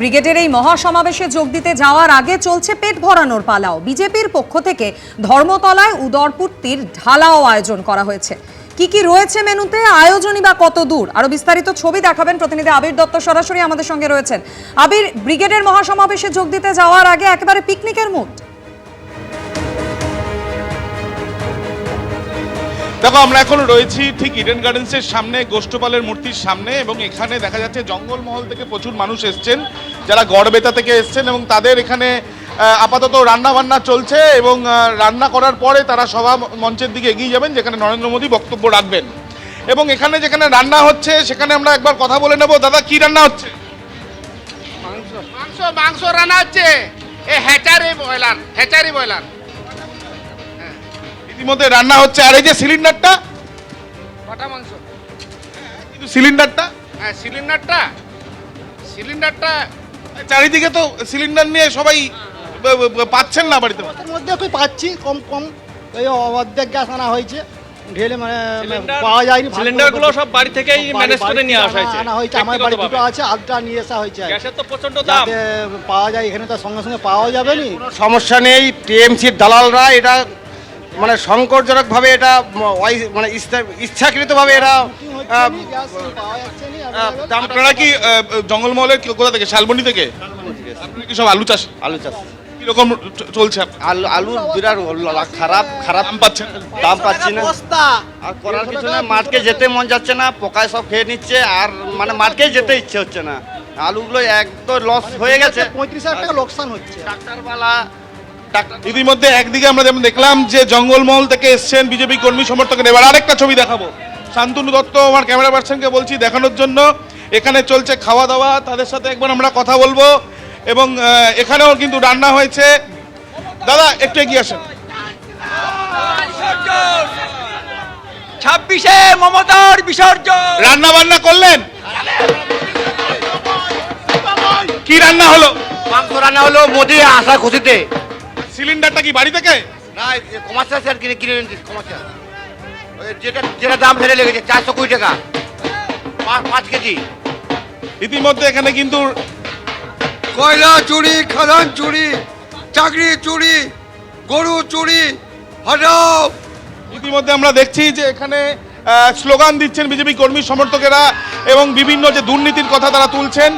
ব্রিগেডের এই মহাসমাবেশে যোগ দিতে যাওয়ার আগে চলছে পেট ভরানোর পালাও। বিজেপির পক্ষ থেকে ধর্মতলায় উদরপুত্তির ঢালাও আয়োজন করা হয়েছে। কি কি রয়েছে মেনুতে, আয়োজনই বা কত দূর, আরো বিস্তারিত ছবি দেখাবেন প্রতিনিধি আবির দত্ত সরাসরি আমাদের সঙ্গে রয়েছেন। আবির, ব্রিগেডের মহাসমাবেশে যোগ দিতে যাওয়ার আগে একেবারে পিকনিকের মুড। দেখো, আমরা এখন রয়েছি ঠিক ইডেন গার্ডেন্সের সামনে, গোষ্ঠপালের মূর্তির সামনে, এবং এখানে দেখা যাচ্ছে জঙ্গলমহল থেকে প্রচুর মানুষ এসছেন, যারা গড়বেতা থেকে এসছেন, এবং তাদের এখানে আপাতত রান্না বান্না চলছে, এবং রান্না করার পরে তারা সভা মঞ্চের দিকে এগিয়ে যাবেন, যেখানে নরেন্দ্র মোদী বক্তব্য রাখবেন। এবং এখানে যেখানে রান্না হচ্ছে সেখানে আমরা একবার কথা বলে নেব। দাদা, কি রান্না হচ্ছে? মাংস রান্না হচ্ছে, হ্যাচারি ব্রয়লার। ইতিমধ্যে রান্না হচ্ছে। আর এই যে সিলিন্ডারটা, কটা মাংস, কিন্তু সিলিন্ডারটা সিলিন্ডারটা চারিদিকে তো সিলিন্ডার নিয়ে সবাই পাচ্ছেন না বাড়িতে। এর মধ্যে ওই পাচ্ছি কম ওই অর্ধেক গ্যাস আনা হয়েছে, ঢেলে মানে পাওয়া যায়নি। সিলিন্ডারগুলো সব বাড়ি থেকেই ম্যানেজ করে নিয়ে আসা হয়েছে। আনা হয়েছে, আমার বাড়ি দুটো আছে, আলটা নিয়ে আসা হয়েছে। গ্যাসের তো প্রচন্ড দাম, যাতে পাওয়া যায়, এখানে তো সঙ্গে সঙ্গে পাওয়া যাবে না। সমস্যা নেই। টিএমসির দালালরা এটা মানে সংকটজনকভাবে এটা মানে ইচ্ছাকৃতভাবে এরা আপনারা কি জঙ্গলমহলের কোথা থেকে, শালবনি থেকে? আপনারা কি সব আলু চাষ কিরকম চলছে? আলু বিরাট খারাপ দাম পাচ্ছি না। আর করার কিছু না, মাঠকে যেতে মন যাচ্ছে না, পোকায় সব খেয়ে নিচ্ছে, আর মানে মাঠকে যেতে ইচ্ছে হচ্ছে না। আলুগুলো একদম লস হয়ে গেছে, 35,000 টাকা লোকসান হচ্ছে। ডাক্তারওয়ালা ইতিমধ্যে একদিকে আমরা যেমন দেখলাম যে জঙ্গলমহল থেকে এসছেন বিজেপি কর্মী সমর্থকের। এবার আরেকটা ছবি দেখাবো। শান্তনু দত্ত আমার ক্যামেরা পার্সনকে বলছি দেখানোর জন্য। এখানে চলছে খাওয়া দাওয়া, তাদের সাথে একবার আমরা কথা বলবো। এবং এখানেও কিন্তু রান্না হয়েছে। দাদা, একটু এগিয়ে আসেন। 26-এ মমতার বিসর্জন। রান্না বান্না করলেন? কি রান্না হলো? মাংস রান্না হলো মোদি আসা খুশিতে। সিলিন্ডারটা কি বাড়ি থেকে? না, কমার্শিয়াল স্যার কিনে এনেছি, কমার্শিয়াল যেটা দাম ফেলে লেগেছে 420 টাকা 5 কেজি। ইতিমধ্যে এখানে কিন্তু কয়লা চুরি, খাদান চুরি, চাকরি চুরি, গরু চুরি হটাও। ইতিমধ্যে আমরা দেখছি যে এখানে স্লোগান দিচ্ছেন বিজেপি কর্মী সমর্থকেরা, এবং বিভিন্ন যে দুর্নীতির কথা তারা তুলছেন,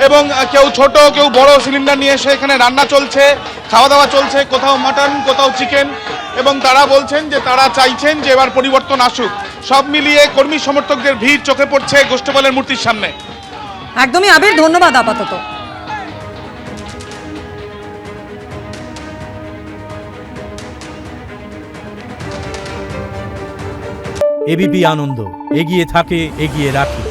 এবং কেউ ছোট কেউ বড় সিলিন্ডার নিয়ে এসে এখানে রান্না চলছে, খাওয়া দাওয়া চলছে, কোথাও মাটন কোথাও চিকেন। এবং তারা বলছেন যে তারা চাইছেন যে এবার পরিবর্তন আসুক। সব মিলিয়ে কর্মী সমর্থকদের ভিড় চোখে পড়ছে গোষ্ঠপালের মূর্তির সামনে। একদমই আবির, ধন্যবাদ আপাতত। এবিপি আনন্দ, এগিয়ে থাকে, এগিয়ে রাখে।